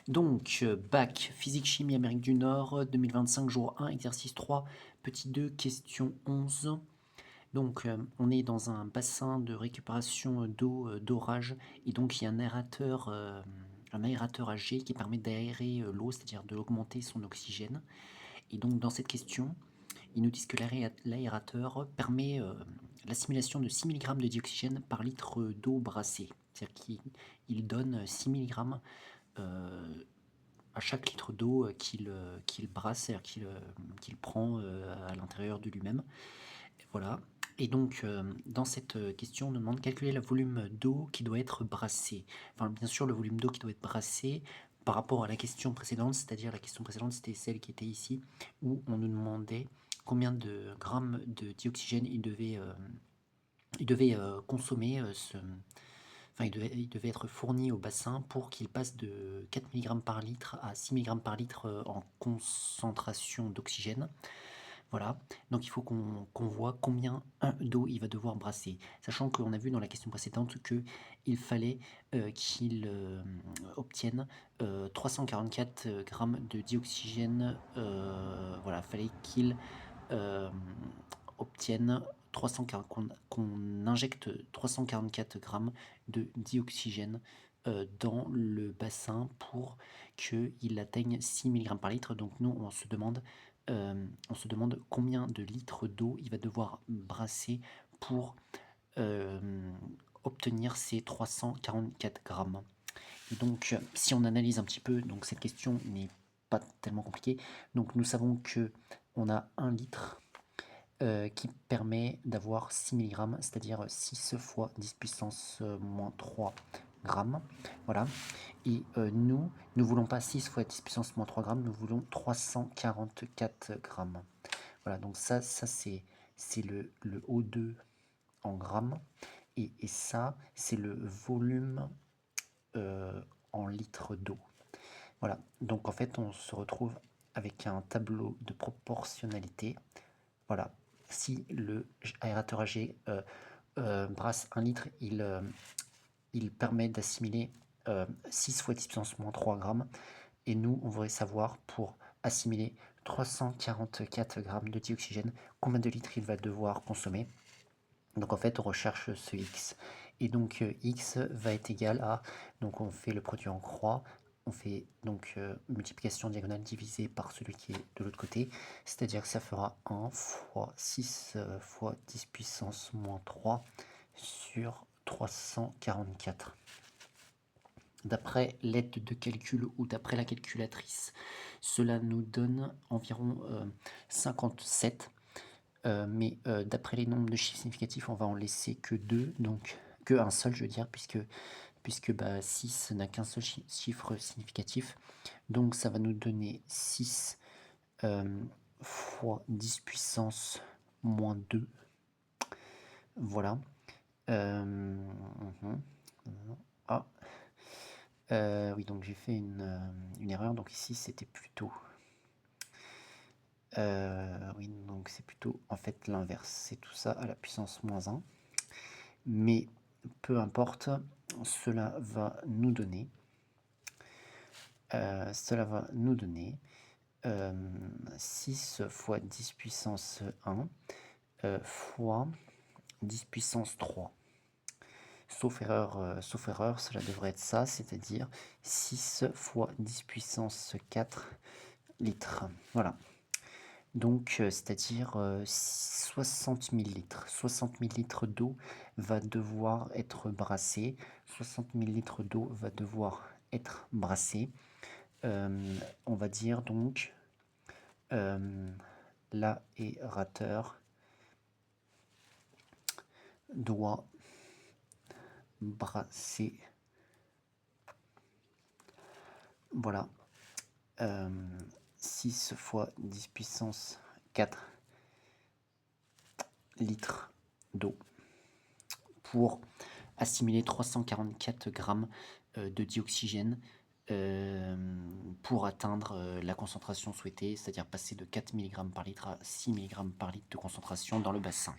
Donc, bac, physique, chimie, Amérique du Nord, 2025, jour 1, exercice 3, petit 2, question 11. Donc, on est dans un bassin de récupération d'eau d'orage, et donc il y a un aérateur à jet qui permet d'aérer l'eau, c'est-à-dire de augmenter son oxygène. Et donc, dans cette question, ils nous disent que l'aérateur permet l'assimilation de 6 mg de dioxygène par litre d'eau brassée. C'est-à-dire qu'il donne 6 mg à chaque litre d'eau qu'il brasse, c'est-à-dire qu'il prend à l'intérieur de lui-même. Voilà. Et donc, dans cette question, on nous demande de calculer le volume d'eau qui doit être brassé. Enfin, bien sûr, le volume d'eau qui doit être brassé par rapport à la question précédente, c'est-à-dire la question précédente, c'était celle qui était ici, où on nous demandait combien de grammes de dioxygène il devait consommer enfin, il devait être fourni au bassin pour qu'il passe de 4 mg par litre à 6 mg par litre en concentration d'oxygène. Voilà, donc il faut qu'on voit combien d'eau il va devoir brasser. Sachant qu'on a vu dans la question précédente qu'il fallait qu'il obtienne 344 grammes de dioxygène. Voilà, il fallait qu'il euh, obtienne 340, qu'on injecte 344 grammes de dioxygène dans le bassin pour qu'il atteigne 6 mg par litre. Donc nous, on se demande combien de litres d'eau il va devoir brasser pour obtenir ces 344 grammes. Et donc, si on analyse un petit peu, donc cette question n'est pas tellement compliquée. Donc, nous savons que on a 1 litre qui permet d'avoir 6 mg, c'est-à-dire 6 fois 10 puissance moins 3 grammes. Voilà. Et nous ne voulons pas 6 fois 10 puissance moins 3 grammes, nous voulons 344 grammes. Voilà, donc ça c'est le O2 en grammes. Et ça, c'est le volume en litres d'eau. Voilà, donc en fait, on se retrouve avec un tableau de proportionnalité. Voilà, si le aérateur AG brasse 1 litre, il permet d'assimiler 6 fois 10 puissance moins 3 grammes. Et nous, on voudrait savoir, pour assimiler 344 grammes de dioxygène, combien de litres il va devoir consommer. Donc en fait, on recherche ce x. Et donc x va être égal à, donc on fait le produit en croix, on fait donc multiplication diagonale divisée par celui qui est de l'autre côté, c'est-à-dire que ça fera 1 fois 6 fois 10 puissance moins 3 sur 344. D'après l'aide de calcul ou d'après la calculatrice, cela nous donne environ 57. Mais d'après les nombres de chiffres significatifs, on va en laisser que 2, donc que un seul, je veux dire, puisque 6 n'a qu'un seul chiffre significatif. Donc ça va nous donner 6 fois 10 puissance moins 2. Voilà. Ah. Oui, donc j'ai fait une erreur. Donc ici, c'était plutôt... oui, donc c'est plutôt en fait l'inverse. C'est tout ça à la puissance moins 1. Mais peu importe, cela va nous donner... cela va nous donner 6 fois 10 puissance 1 fois 10 puissance 3. Sauf erreur, cela devrait être ça, c'est-à-dire 6 fois 10 puissance 4 litres. Voilà. Donc, c'est-à-dire 60 000 litres. 60 000 litres d'eau va devoir être brassée. 60 000 litres d'eau va devoir être brassée. On va dire donc l'aérateur doit brasser, voilà, 6 fois 10 puissance 4 litres d'eau pour assimiler 344 grammes de dioxygène pour atteindre la concentration souhaitée, c'est-à-dire passer de 4 mg par litre à 6 mg par litre de concentration dans le bassin.